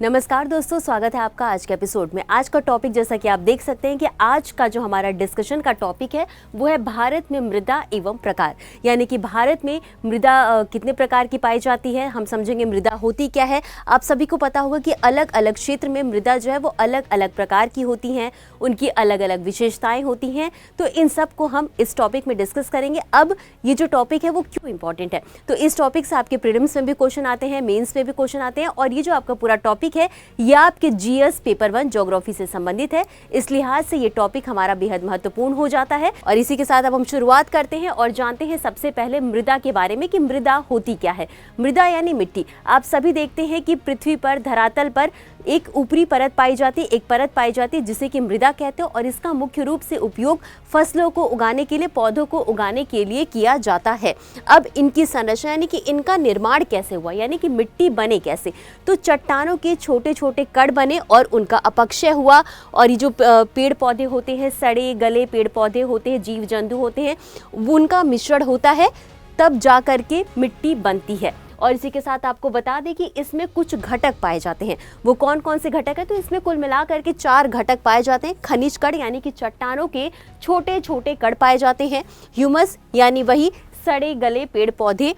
नमस्कार दोस्तों, स्वागत है आपका आज के एपिसोड में। आज का टॉपिक जैसा कि आप देख सकते हैं कि आज का जो हमारा डिस्कशन का टॉपिक है वो है भारत में मृदा एवं प्रकार, यानी कि भारत में मृदा कितने प्रकार की पाई जाती है। हम समझेंगे मृदा होती क्या है। आप सभी को पता होगा कि अलग अलग क्षेत्र में मृदा जो है वो अलग अलग प्रकार की होती हैं, उनकी अलग अलग विशेषताएं होती हैं। तो इन सब को हम इस टॉपिक में डिस्कस करेंगे। अब ये जो टॉपिक है वो क्यों इंपॉर्टेंट है, तो इस टॉपिक से आपके प्रीलिम्स में भी क्वेश्चन आते हैं, मेंस में भी क्वेश्चन आते हैं, और ये जो आपका पूरा टॉपिक है यह आपके जीएस पेपर 1 ज्योग्राफी से संबंधित है। इस लिहाज से ये टॉपिक हमारा बेहद महत्वपूर्ण हो जाता है। और इसी के साथ अब हम शुरुआत करते हैं और जानते हैं सबसे पहले मृदा के बारे में कि मृदा होती क्या है। मृदा यानी मिट्टी। आप सभी देखते हैं कि पृथ्वी पर, धरातल पर एक ऊपरी परत पाई जाती है, एक परत पाई जाती है जिसे कि मृदा कहते हैं, और इसका मुख्य रूप से उपयोग फसलों को उगाने के लिए, पौधों को उगाने के लिए किया जाता है। अब इनकी संरचना यानी कि इनका निर्माण कैसे हुआ, यानी कि मिट्टी बने कैसे, तो चट्टानों के छोटे छोटे कण बने और उनका अपक्षय हुआ, और ये जो पेड़ पौधे होते हैं, सड़े गले पेड़ पौधे होते हैं, जीव जंतु होते हैं, उनका मिश्रण होता है, तब जा करके मिट्टी बनती है। और इसी के साथ आपको बता दें कि इसमें कुछ घटक पाए जाते हैं। वो कौन कौन से घटक है, तो इसमें कुल मिलाकर के 4 घटक पाए जाते हैं। खनिज कण यानी कि चट्टानों के छोटे छोटे कण पाए जाते हैं। ह्यूमस यानी वही सड़े गले पेड़ पौधे।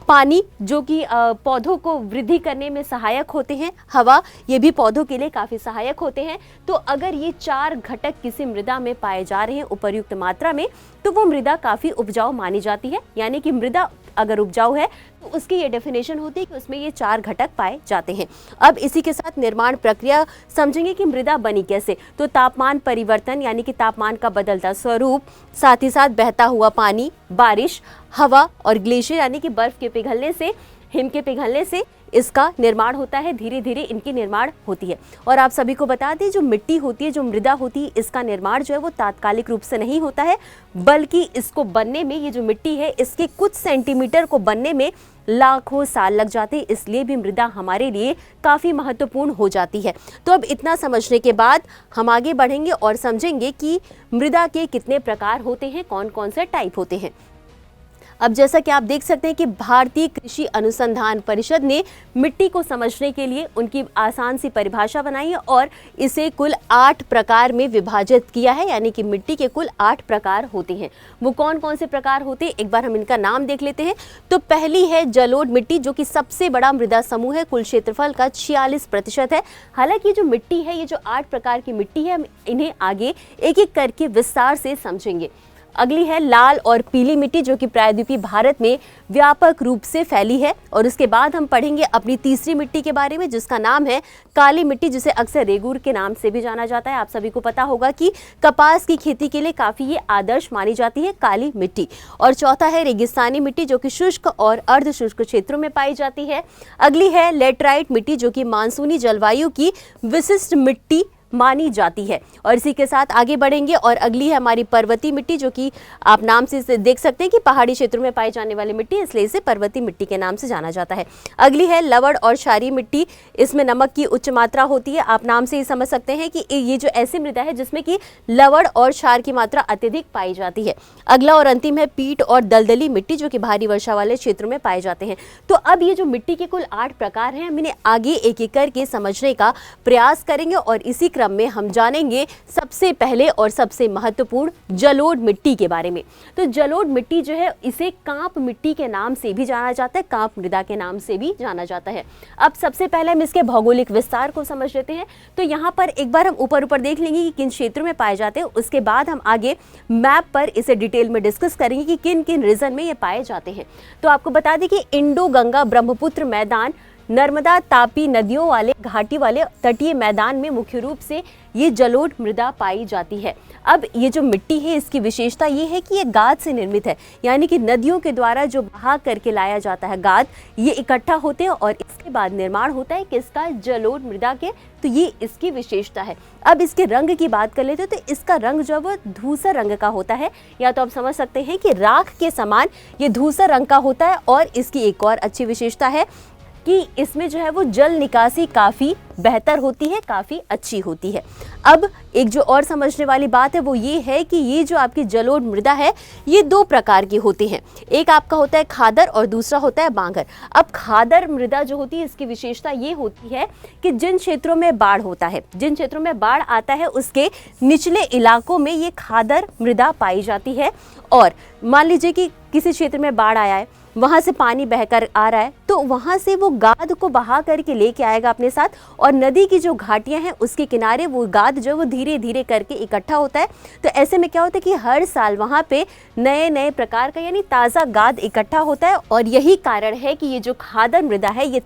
पानी जो कि पौधों को वृद्धि करने में सहायक होते हैं। हवा, ये भी पौधों के लिए काफ़ी सहायक होते हैं। तो अगर ये 4 घटक किसी मृदा में पाए जा रहे हैं उपयुक्त मात्रा में, तो वो मृदा काफ़ी उपजाऊ मानी जाती है। यानी कि मृदा अगर उपजाऊ है तो उसकी ये डेफिनेशन होती है कि उसमें ये 4 घटक पाए जाते हैं। अब इसी के साथ निर्माण प्रक्रिया समझेंगे कि मृदा बनी कैसे। तो तापमान परिवर्तन यानी कि तापमान का बदलता स्वरूप, साथ ही साथ बहता हुआ पानी, बारिश, हवा और ग्लेशियर यानी कि बर्फ के पिघलने से, हिम के पिघलने से इसका निर्माण होता है। धीरे धीरे इनकी निर्माण होती है। और आप सभी को बता दें, जो मिट्टी होती है, जो मृदा होती है, इसका निर्माण जो है वो तात्कालिक रूप से नहीं होता है, बल्कि इसको बनने में, ये जो मिट्टी है इसके कुछ सेंटीमीटर को बनने में लाखों साल लग जाते हैं। इसलिए भी मृदा हमारे लिए काफ़ी महत्वपूर्ण हो जाती है। तो अब इतना समझने के बाद हम आगे बढ़ेंगे और समझेंगे कि मृदा के कितने प्रकार होते हैं, कौन कौन से टाइप होते हैं। अब जैसा कि आप देख सकते हैं कि भारतीय कृषि अनुसंधान परिषद ने मिट्टी को समझने के लिए उनकी आसान सी परिभाषा बनाई है और इसे कुल 8 प्रकार में विभाजित किया है। यानी कि मिट्टी के कुल 8 प्रकार होते हैं। वो कौन कौन से प्रकार होते हैं, एक बार हम इनका नाम देख लेते हैं। तो पहली है जलोढ़ मिट्टी, जो कि सबसे बड़ा मृदा समूह है, कुल क्षेत्रफल का 46% है। हालांकि जो मिट्टी है, ये जो 8 प्रकार की मिट्टी है, हम इन्हें आगे एक एक करके विस्तार से समझेंगे। अगली है लाल और पीली मिट्टी, जो कि प्रायद्वीपीय भारत में व्यापक रूप से फैली है। और उसके बाद हम पढ़ेंगे अपनी तीसरी मिट्टी के बारे में, जिसका नाम है काली मिट्टी, जिसे अक्सर रेगूर के नाम से भी जाना जाता है। आप सभी को पता होगा कि कपास की खेती के लिए काफ़ी ये आदर्श मानी जाती है काली मिट्टी। और चौथा है रेगिस्तानी मिट्टी, जो कि शुष्क और अर्ध शुष्क क्षेत्रों में पाई जाती है। अगली है लेटराइट मिट्टी, जो कि मानसूनी जलवायु की विशिष्ट मिट्टी मानी जाती है। और इसी के साथ आगे बढ़ेंगे और अगली है हमारी पर्वतीय मिट्टी, जो कि आप नाम से देख सकते हैं कि पहाड़ी क्षेत्रों में पाई जाने वाली मिट्टी, इसलिए इसे पर्वतीय मिट्टी के नाम से जाना जाता है। अगली है लवण और क्षारीय मिट्टी, इसमें नमक की उच्च मात्रा होती है। आप नाम से ही समझ सकते हैं कि ये जो ऐसी मृदा है जिसमें कि लवण और क्षार की मात्रा अत्यधिक पाई जाती है। अगला और अंतिम है पीट और दलदली मिट्टी, जो कि भारी वर्षा वाले क्षेत्रों में पाए जाते हैं। तो अब ये जो मिट्टी के कुल 8 प्रकार हैं, हम इन्हें आगे एक एक करके समझने का प्रयास करेंगे और इसी क्रम में हम जानेंगे सबसे पहले और सबसे महत्वपूर्ण जलोढ़ मिट्टी के बारे में। तो जलोढ़ मिट्टी जो है, इसे कांप मिट्टी के नाम से भी जाना जाता है, कांप मृदा के नाम से भी जाना जाता है। अब सबसे पहले हम इसके भौगोलिक विस्तार को समझ लेते हैं। तो यहाँ पर एक बार हम ऊपर ऊपर देख लेंगे कि किन क्षेत्रों में पाए जाते हैं। उसके बाद हम आगे मैप पर इसे डिटेल में डिस्कस करेंगे कि किन किन रीजन में ये पाए जाते हैं। तो आपको बता दें कि इंडो गंगा ब्रह्मपुत्र मैदान, नर्मदा तापी नदियों वाले घाटी वाले तटीय मैदान में मुख्य रूप से ये जलोढ़ मृदा पाई जाती है। अब ये जो मिट्टी है, इसकी विशेषता ये है कि ये गाद से निर्मित है, यानी कि नदियों के द्वारा जो बहा करके लाया जाता है गाद, ये इकट्ठा होते हैं और इसके बाद निर्माण होता है किसका, जलोढ़ मृदा के। तो ये इसकी विशेषता है। अब इसके रंग की बात कर लेते हैं, तो इसका रंग जो है वो धूसर रंग का होता है, या तो आप समझ सकते हैं कि राख के समान ये धूसर रंग का होता है। और इसकी एक और अच्छी विशेषता है कि इसमें जो है वो जल निकासी काफ़ी बेहतर होती है, काफ़ी अच्छी होती है। अब एक जो और समझने वाली बात है वो ये है कि ये जो आपकी जलोढ़ मृदा है ये दो प्रकार की होती हैं। एक आपका होता है खादर और दूसरा होता है बांगर। अब खादर मृदा जो होती है इसकी विशेषता ये होती है कि जिन क्षेत्रों में बाढ़ होता है, जिन क्षेत्रों में बाढ़ आता है उसके निचले इलाकों में ये खादर मृदा पाई जाती है। और मान लीजिए कि किसी क्षेत्र में बाढ़ आया है, वहाँ से पानी बहकर आ रहा है, तो वहाँ से वो गाद को बहा करके लेके आएगा अपने साथ, और नदी की जो घाटियाँ हैं उसके किनारे वो गाद जो वो धीरे धीरे करके इकट्ठा होता है। तो ऐसे में क्या होता है कि हर साल वहाँ पे नए नए प्रकार का यानी ताज़ा गाद इकट्ठा होता है, और यही कारण है कि ये जो खादर मृदा है ये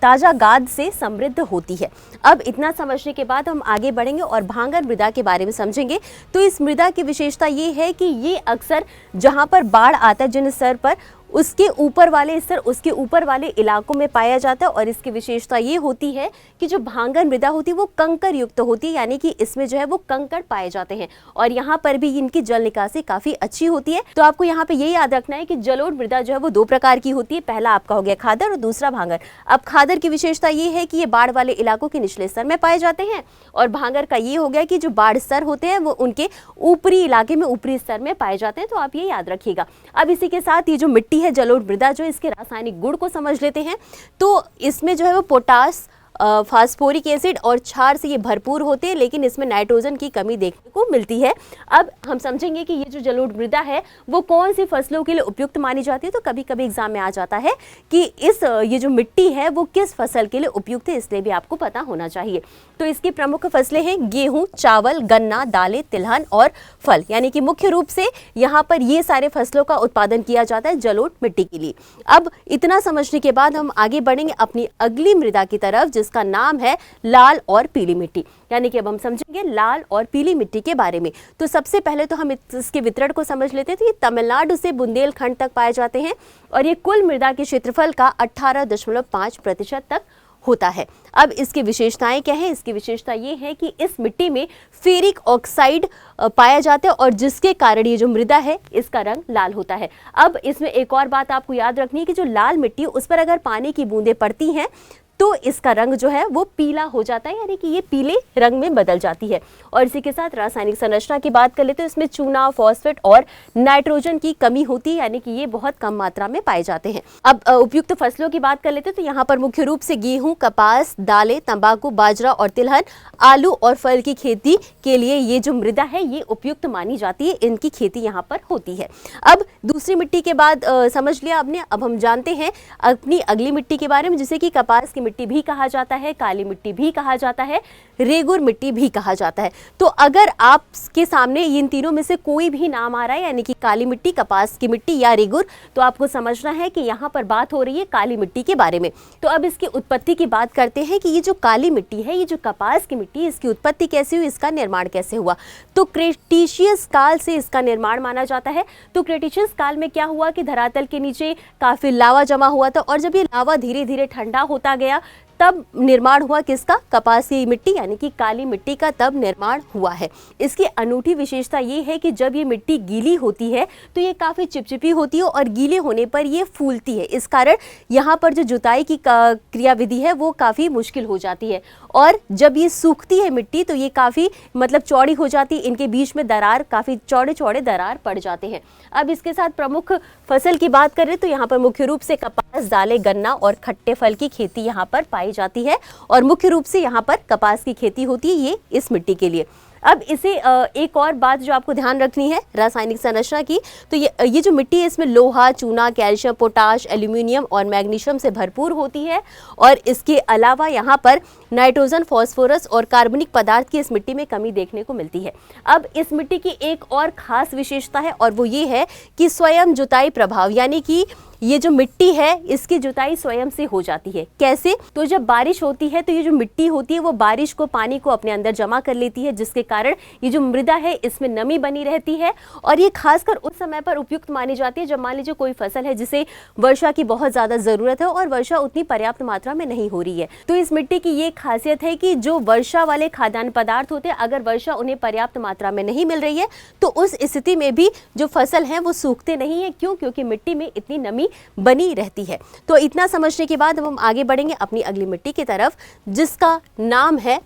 ताज़ा गाद से समृद्ध होती है। अब इतना समझने के बाद हम आगे बढ़ेंगे और भांगर मृदा के बारे में समझेंगे। तो इस मृदा की विशेषता ये है कि ये अक्सर जहाँ पर बाढ़ आता है जिन स्तर पर, उसके ऊपर वाले स्तर, उसके ऊपर वाले इलाकों में पाया जाता है। और इसकी विशेषता ये होती है कि जो भांगर मृदा होती है वो कंकर युक्त होती है, यानी कि इसमें जो है वो कंकड़ पाए जाते हैं, और यहाँ पर भी इनकी जल निकासी काफ़ी अच्छी होती है। तो आपको यहाँ पे ये याद रखना है कि जलोढ़ मृदा जो है वो दो प्रकार की होती है, पहला आपका हो गया खादर और दूसरा भांगर। अब खादर की विशेषता ये है कि ये बाढ़ वाले इलाकों के निचले स्तर में पाए जाते हैं, और भांगर का ये हो गया कि जो बाढ़ स्तर होते हैं वो उनके ऊपरी इलाके में, ऊपरी स्तर में पाए जाते हैं। तो आप ये याद रखिएगा। अब इसी के साथ ये जो मिट्टी है जलोढ़ मृदा, जो इसके रासायनिक गुण को समझ लेते हैं। तो इसमें जो है वो पोटास, फास्फोरिक एसिड और क्षार से ये भरपूर होते हैं, लेकिन इसमें नाइट्रोजन की कमी देखने को मिलती है। अब हम समझेंगे कि ये जो जलोढ़ मृदा है वो कौन सी फसलों के लिए उपयुक्त मानी जाती है। तो कभी कभी एग्जाम में आ जाता है कि ये जो मिट्टी है वो किस फसल के लिए उपयुक्त है, इसलिए भी आपको पता होना चाहिए। तो इसकी प्रमुख फसलें हैं गेहूं, चावल, गन्ना, दालें, तिलहन और फल, यानी कि मुख्य रूप से यहाँ पर ये सारे फसलों का उत्पादन किया जाता है जलोढ़ मिट्टी के लिए। अब इतना समझने के बाद हम आगे बढ़ेंगे अपनी अगली मृदा की तरफ, जिसका नाम है लाल और पीली मिट्टी। यानी कि अब हम समझेंगे लाल और पीली मिट्टी के बारे में। तो सबसे पहले तो हम इसके वितरण को समझ लेते हैं। तो ये तमिलनाडु से बुंदेलखंड तक पाए जाते हैं, और ये कुल मृदा के क्षेत्रफल का 18.5% तक होता है। अब इसकी विशेषताएं क्या है? इसकी विशेषता ये है कि इस मिट्टी में फेरिक ऑक्साइड पाया जाता है, और जिसके कारण ये जो मृदा है इसका रंग लाल होता है। अब इसमें एक और बात आपको याद रखनी है कि जो लाल मिट्टी उस पर अगर पानी की बूंदें पड़ती हैं तो इसका रंग जो है वो पीला हो जाता है, यानी कि ये पीले रंग में बदल जाती है। और इसी के साथ रासायनिक संरचना की बात कर लेते हैं। इसमें चूना, फॉस्फेट और नाइट्रोजन की कमी होती है, यानी कि ये बहुत कम मात्रा में पाए जाते हैं। अब उपयुक्त फसलों की बात कर लेते हैं। तो यहाँ पर मुख्य रूप से गेहूं, कपास, दालें, तंबाकू, बाजरा और तिलहन, आलू और फल की खेती के लिए ये जो मृदा है ये उपयुक्त मानी जाती है। इनकी खेती यहाँ पर होती है। अब दूसरी मिट्टी के बाद समझ लिया आपने। अब हम जानते हैं अपनी अगली मिट्टी के बारे में, जिसे कि कपास की मिट्टी भी कहा जाता है, काली मिट्टी भी कहा जाता है, रेगुर मिट्टी भी कहा जाता है। तो अगर आपके सामने इन तीनों में से कोई भी नाम आ रहा है, यानी कि काली मिट्टी, कपास की मिट्टी या रेगुर, तो आपको समझना है कि यहाँ पर बात हो रही है काली मिट्टी के बारे में। तो अब इसकी उत्पत्ति की बात करते हैं कि ये जो काली मिट्टी है, ये जो कपास की मिट्टी, इसकी उत्पत्ति कैसे हुई, इसका निर्माण कैसे हुआ। तो क्रेटेशियस काल से इसका निर्माण माना जाता है। तो क्रेटेशियस काल में क्या हुआ कि धरातल के नीचे काफी लावा जमा हुआ था, और जब ये लावा धीरे धीरे ठंडा होता गया तब निर्माण हुआ किसका? कपास की मिट्टी, यानी कि काली मिट्टी का तब निर्माण हुआ है। इसकी अनूठी विशेषता ये है कि जब ये मिट्टी गीली होती है तो ये काफ़ी चिपचिपी होती है, और गीले होने पर ये फूलती है। इस कारण यहाँ पर जो जुताई की क्रियाविधि है वो काफ़ी मुश्किल हो जाती है, और जब ये सूखती है मिट्टी तो ये काफ़ी चौड़ी हो जाती है। इनके बीच में दरार, काफ़ी चौड़े चौड़े दरार पड़ जाते हैं। अब इसके साथ प्रमुख फसल की बात करें तो यहाँ पर मुख्य रूप से कपास, दालें, गन्ना और खट्टे फल की खेती यहाँ पर पाई जाती है, और मुख्य रूप से यहाँ पर कपास की खेती होती है ये इस मिट्टी के लिए। अब इसे एक और बात जो आपको ध्यान रखनी है रासायनिक संरचना की, तो ये जो मिट्टी है इसमें लोहा, चूना, कैल्शियम, पोटाश, एल्यूमिनियम और मैग्नीशियम से भरपूर होती है, और इसके अलावा यहाँ पर नाइट्रोजन, फास्फोरस और कार्बनिक पदार्थ की इस मिट्टी में कमी देखने को मिलती है। अब इस मिट्टी की एक और खास विशेषता है, और वो ये है कि स्वयं जुताई प्रभाव, यानी कि ये जो मिट्टी है इसकी जुताई स्वयं से हो जाती है। कैसे? तो जब बारिश होती है तो ये जो मिट्टी होती है वो बारिश को, पानी को अपने अंदर जमा कर लेती है, जिसके कारण ये जो मृदा है इसमें नमी बनी रहती है, और ये खासकर उस समय पर उपयुक्त मानी जाती है जब मान लीजिए कोई फसल है जिसे वर्षा की बहुत ज़्यादा ज़रूरत है और वर्षा उतनी पर्याप्त मात्रा में नहीं हो रही है। तो इस मिट्टी की ये खासियत है कि जो वर्षा वाले खाद्यान्न पदार्थ होते हैं, अगर वर्षा उन्हें पर्याप्त मात्रा में नहीं मिल रही है तो उस स्थिति में भी जो फसल है वो सूखते नहीं है। क्यों? क्योंकि मिट्टी में इतनी नमी पानी बनी रहती है। तो इतना समझने के बाद अब हम आगे बढ़ेंगे अपनी अगली मिट्टी की तरफ, जिसका नाम है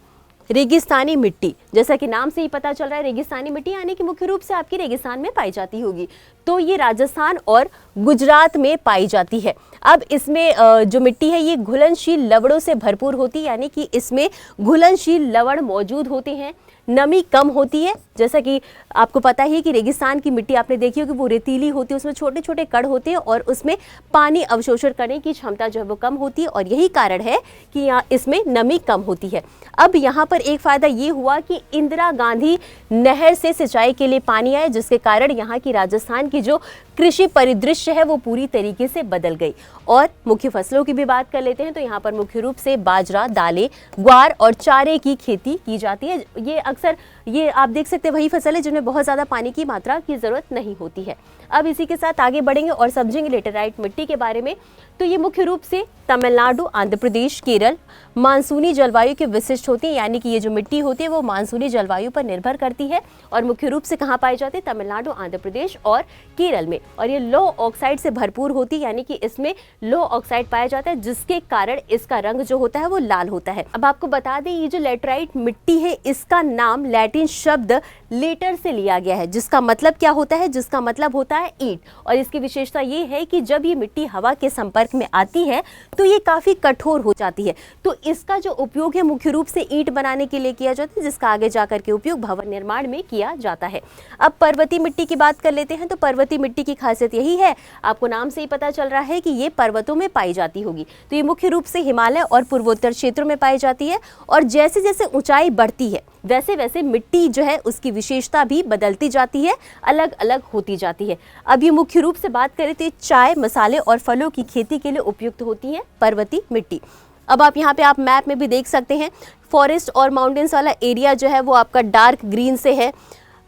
रेगिस्तानी मिट्टी। जैसा कि नाम से ही पता चल रहा है, रेगिस्तानी मिट्टी यानी कि मुख्य रूप से आपकी रेगिस्तान में पाई जाती होगी। तो ये राजस्थान और गुजरात में पाई जाती है। अब इसमें जो मिट्टी है ये घुलनशील लवणों से भरपूर होती है, यानी कि इसमें घुलनशील लवण मौजूद होते हैं। नमी कम होती है, जैसा कि आपको पता ही है कि रेगिस्तान की मिट्टी आपने देखी होगी वो रेतीली होती है, उसमें छोटे छोटे कण होते हैं और उसमें पानी अवशोषण करने की क्षमता जो है वो कम होती है, और यही कारण है कि यहाँ इसमें नमी कम होती है। अब यहाँ पर एक फायदा ये हुआ कि इंदिरा गांधी नहर से सिंचाई के लिए पानी आया, जिसके कारण यहाँ की राजस्थान की जो कृषि परिदृश्य है वो पूरी तरीके से बदल गई। और मुख्य फसलों की भी बात कर लेते हैं तो यहाँ पर मुख्य रूप से बाजरा, दालें, ग्वार और चारे की खेती की जाती है। ये अक्सर ये आप देख सकते हैं वही फसल है जिनमें बहुत ज़्यादा पानी की मात्रा की ज़रूरत नहीं होती है। अब इसी के साथ आगे बढ़ेंगे और समझेंगे लेटेराइट मिट्टी के बारे में। तो ये मुख्य रूप से तमिलनाडु, आंध्र प्रदेश, केरल मानसूनी जलवायु के विशिष्ट होती है, यानी कि ये जो मिट्टी होती है वो मानसूनी जलवायु पर निर्भर करती है और मुख्य रूप से कहाँ पाई जाती है, तमिलनाडु, आंध्र प्रदेश और केरल में। और ये लो ऑक्साइड से भरपूर होती है, यानी कि इसमें लो ऑक्साइड पाया जाता है, जिसके कारण इसका रंग जो होता है वो लाल होता है। अब आपको बता दें ये जो लेटराइट मिट्टी है इसका नाम लैटिन शब्द लेटर से लिया गया है, जिसका मतलब क्या होता है, जिसका मतलब होता है ईंट। और इसकी विशेषता ये है कि जब ये मिट्टी हवा के संपर्क में आती है तो ये काफी कठोर हो जाती है। तो इसका जो उपयोग है मुख्य रूप से ईंट बनाने के लिए किया जाता है, जिसका आगे जाकर के उपयोग भवन निर्माण में किया जाता है। अब पर्वतीय मिट्टी की बात कर लेते हैं। तो पर्वतीय मिट्टी की खासियत यही है, आपको नाम से ही पता चल रहा है कि ये पर्वतों में पाई जाती होगी। तो ये मुख्य रूप से हिमालय और पूर्वोत्तर क्षेत्रों में पाई जाती है और जैसे जैसे ऊंचाई बढ़ती है वैसे वैसे मिट्टी जो है उसकी विशेषता भी बदलती जाती है, अलग अलग होती जाती है। अब ये मुख्य रूप से बात करें तो चाय, मसाले और फलों की खेती के लिए उपयुक्त होती है पर्वतीय मिट्टी। अब आप यहाँ पे आप मैप में भी देख सकते हैं, फॉरेस्ट और माउंटेन्स वाला एरिया जो है वो आपका डार्क ग्रीन से है।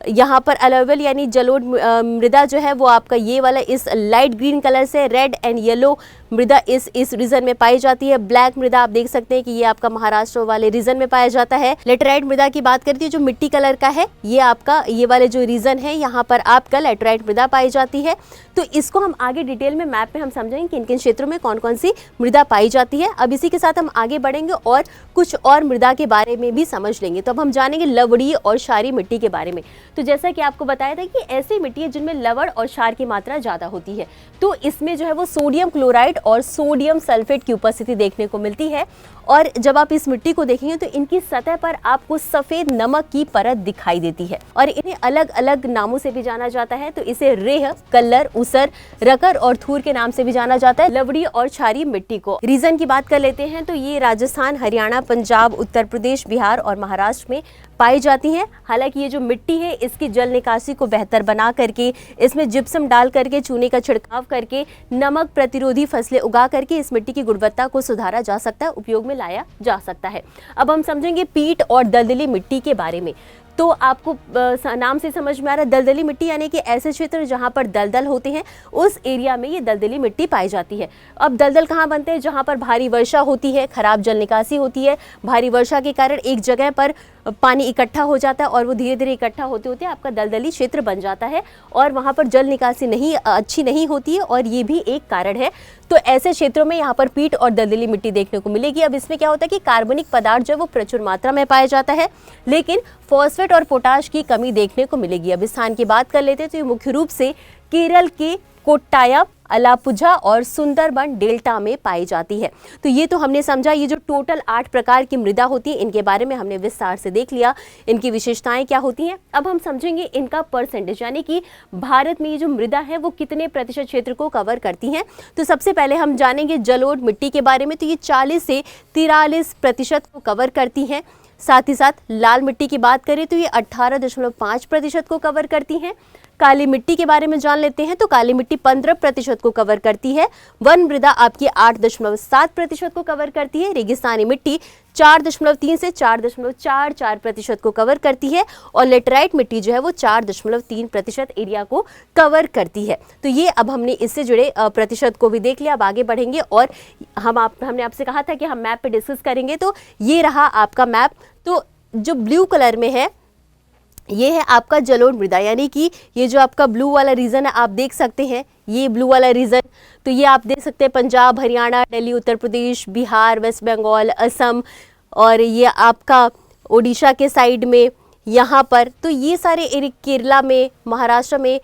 यहाँ पर अलवेल यानी जलोढ़ मृदा जो है वो आपका ये वाला इस लाइट ग्रीन कलर से, रेड एंड येलो मृदा इस रीजन में पाई जाती है। ब्लैक मृदा आप देख सकते हैं कि ये आपका महाराष्ट्र वाले रीजन में पाया जाता है। लेटराइट मृदा की बात करती है जो मिट्टी कलर का है, ये आपका ये वाले जो रीजन है यहाँ पर आपका लेटराइट मृदा पाई जाती है। तो इसको हम आगे डिटेल में मैप में हम समझेंगे कि किन क्षेत्रों में कौन कौन सी मृदा पाई जाती है। अब इसी के साथ हम आगे बढ़ेंगे और कुछ और मृदा के बारे में भी समझ लेंगे। तो अब हम जानेंगे लवणीय और क्षारीय मिट्टी के बारे में। तो जैसा कि आपको बताया था कि ऐसी मिट्टी है जिनमें लवण और क्षार की मात्रा ज्यादा होती है। तो इसमें जो है वो सोडियम क्लोराइड और सोडियम सल्फेट की उपस्थिति देखने को मिलती है। और जब आप इस मिट्टी को देखेंगे तो इनकी सतह पर आपको सफेद नमक की परत दिखाई देती है और इन्हें अलग अलग नामों से भी जाना जाता है। तो इसे रेह, कल्लर, उसर, रकर और थूर के नाम से भी जाना जाता है। लवणीय और क्षारीय मिट्टी को रीजन की बात कर लेते हैं तो ये राजस्थान, हरियाणा, पंजाब, उत्तर प्रदेश, बिहार और महाराष्ट्र में पाई जाती हैं। हालांकि ये जो मिट्टी है इसकी जल निकासी को बेहतर बना करके, इसमें जिप्सम डाल करके, चूने का छिड़काव करके, नमक प्रतिरोधी फसलें उगा करके इस मिट्टी की गुणवत्ता को सुधारा जा सकता है, उपयोग में लाया जा सकता है। अब हम समझेंगे पीट और दलदली मिट्टी के बारे में। तो आपको नाम से समझ में आ रहा है दलदली मिट्टी यानी कि ऐसे क्षेत्र जहां पर दलदल होते हैं उस एरिया में ये दलदली मिट्टी पाई जाती है। अब दलदल कहां बनते हैं, जहां पर भारी वर्षा होती है, खराब जल निकासी होती है, भारी वर्षा के कारण एक जगह पर पानी इकट्ठा हो जाता है और वो धीरे धीरे इकट्ठा होते होते आपका दलदली क्षेत्र बन जाता है और वहां पर जल निकासी अच्छी नहीं होती है और ये भी एक कारण है। तो ऐसे क्षेत्रों में यहाँ पर पीट और दलदली मिट्टी देखने को मिलेगी। अब इसमें क्या होता है कि कार्बनिक पदार्थ जो है वो प्रचुर मात्रा में पाया जाता है, लेकिन फॉस्फेट और पोटाश की कमी देखने को मिलेगी। अब इस स्थान की बात कर लेते हैं तो ये मुख्य रूप से केरल के कोट्टायम, अलापुझा और सुंदरबन डेल्टा में पाई जाती है। तो ये तो हमने समझा, ये जो टोटल 8 प्रकार की मृदा होती है इनके बारे में हमने विस्तार से देख लिया, इनकी विशेषताएं क्या होती हैं। अब हम समझेंगे इनका परसेंटेज, यानी कि भारत में ये जो मृदा है वो कितने प्रतिशत क्षेत्र को कवर करती हैं। तो सबसे पहले हम जानेंगे जलोढ़ मिट्टी के बारे में। तो ये 40 से 43% को कवर करती हैं। साथ ही साथ लाल मिट्टी की बात करें तो ये 18.5% को कवर करती हैं। काली मिट्टी के बारे में जान लेते हैं। तो काली मिट्टी 15% को कवर करती है। वन मृदा आपकी 8.7% को कवर करती है। रेगिस्तानी मिट्टी 4.3 से 4.44% को कवर करती है और लेटराइट मिट्टी जो है वो 4.3% एरिया को कवर करती है। तो ये अब हमने इससे जुड़े प्रतिशत को भी देख लिया। अब आगे बढ़ेंगे और हमने आपसे कहा था कि हम मैप पे डिस्कस करेंगे। तो ये रहा आपका मैप। तो जो ब्लू कलर में है ये है आपका जलोढ़ मृदा, यानी कि ये जो आपका ब्लू वाला रीजन है आप देख सकते हैं, ये ब्लू वाला रीजन, तो ये आप देख सकते हैं पंजाब, हरियाणा, दिल्ली, उत्तर प्रदेश, बिहार, वेस्ट बंगाल, असम, और ये आपका ओडिशा के साइड में यहाँ पर, तो ये सारे एरिया, केरला में, महाराष्ट्र में,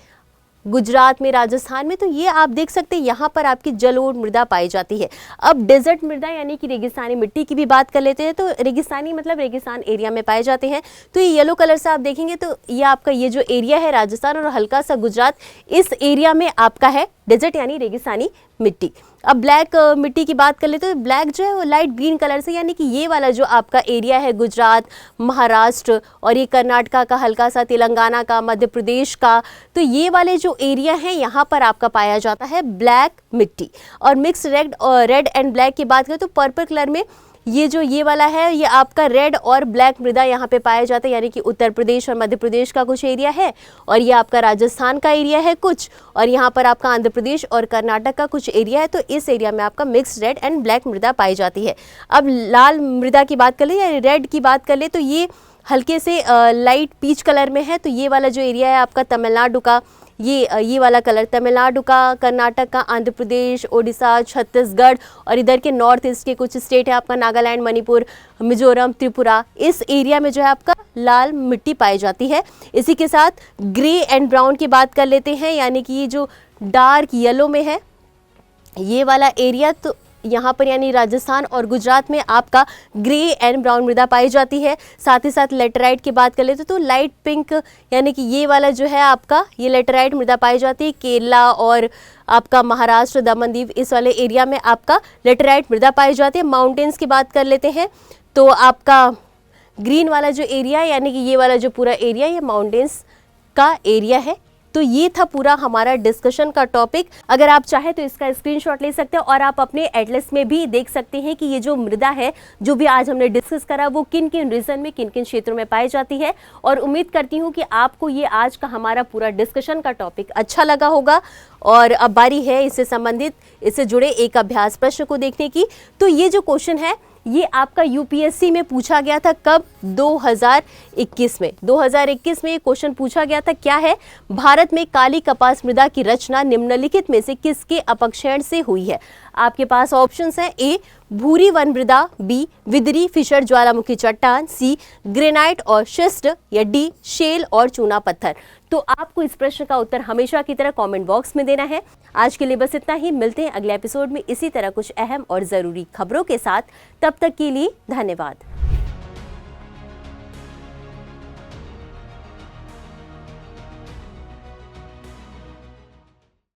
गुजरात में, राजस्थान में, तो ये आप देख सकते हैं यहाँ पर आपकी जलोढ़ मृदा पाई जाती है। अब डेजर्ट मृदा यानी कि रेगिस्तानी मिट्टी की भी बात कर लेते हैं, तो रेगिस्तानी मतलब रेगिस्तान एरिया में पाए जाते हैं। तो ये येलो कलर से आप देखेंगे तो ये आपका ये जो एरिया है राजस्थान और हल्का सा गुजरात, इस एरिया में आपका है डेजर्ट यानी रेगिस्तानी मिट्टी। अब ब्लैक मिट्टी की बात कर लेते हैं तो ब्लैक जो है वो लाइट ग्रीन कलर से, यानी कि ये वाला जो आपका एरिया है गुजरात, महाराष्ट्र और ये कर्नाटका का, हल्का सा तेलंगाना का, मध्य प्रदेश का, तो ये वाले जो एरिया है यहाँ पर आपका पाया जाता है ब्लैक मिट्टी। और मिक्स रेड एंड ब्लैक की बात करें तो पर्पल कलर में ये जो ये वाला है ये आपका रेड और ब्लैक मृदा यहाँ पे पाया जाता है, यानी कि उत्तर प्रदेश और मध्य प्रदेश का कुछ एरिया है, और ये आपका राजस्थान का एरिया है कुछ, और यहाँ पर आपका आंध्र प्रदेश और कर्नाटक का कुछ एरिया है। तो इस एरिया में आपका मिक्स रेड एंड ब्लैक मृदा पाई जाती है। अब लाल मृदा की बात कर ले या रेड की बात कर ले तो ये हल्के से लाइट पीच कलर में है, तो ये वाला जो एरिया है आपका तमिलनाडु का, ये वाला कलर तमिलनाडु का, कर्नाटक का, आंध्र प्रदेश, ओडिशा, छत्तीसगढ़ और इधर के नॉर्थ ईस्ट के कुछ स्टेट है आपका नागालैंड, मणिपुर, मिजोरम, त्रिपुरा, इस एरिया में जो है आपका लाल मिट्टी पाई जाती है। इसी के साथ ग्रे एंड ब्राउन की बात कर लेते हैं, यानी कि ये जो डार्क येलो में है ये वाला एरिया, तो यहाँ पर यानी राजस्थान और गुजरात में आपका ग्रे एंड ब्राउन मृदा पाई जाती है। साथ ही साथ लेटराइट की बात कर लेते तो लाइट पिंक, यानी कि ये वाला जो है आपका ये लेटराइट मृदा पाई जाती है। केरला और आपका महाराष्ट्र, दमन दीव, इस वाले एरिया में आपका लेटराइट मृदा पाई जाती है। माउंटेन्स की बात कर लेते हैं तो आपका ग्रीन वाला जो एरिया है, यानी कि ये वाला जो पूरा एरिया ये माउंटेन्स का एरिया है। तो ये था पूरा हमारा डिस्कशन का टॉपिक। अगर आप चाहें तो इसका स्क्रीनशॉट ले सकते हैं और आप अपने एटलस में भी देख सकते हैं कि ये जो मृदा है जो भी आज हमने डिस्कस करा वो किन किन रीजन में, किन किन क्षेत्रों में पाई जाती है। और उम्मीद करती हूँ कि आपको ये आज का हमारा पूरा डिस्कशन का टॉपिक अच्छा लगा होगा। और अब बारी है इससे संबंधित, इससे जुड़े एक अभ्यास प्रश्न को देखने की। तो ये जो क्वेश्चन है ये आपका यूपीएससी में पूछा गया था कब? 2021 में। 2021 में ये क्वेश्चन पूछा गया था। क्या है? भारत में काली कपास मृदा की रचना निम्नलिखित में से किसके अपक्षयण से हुई है? आपके पास ऑप्शंस हैं, ए भूरी वन मृदा, बी विदरी फिशर ज्वालामुखी चट्टान, सी ग्रेनाइट और शिस्ट, या डी शेल और चूना पत्थर। तो आपको इस प्रश्न का उत्तर हमेशा की तरह कमेंट बॉक्स में देना है। आज के लिए बस इतना ही। मिलते हैं अगले एपिसोड में इसी तरह कुछ अहम और जरूरी खबरों के साथ। तब तक के लिए धन्यवाद।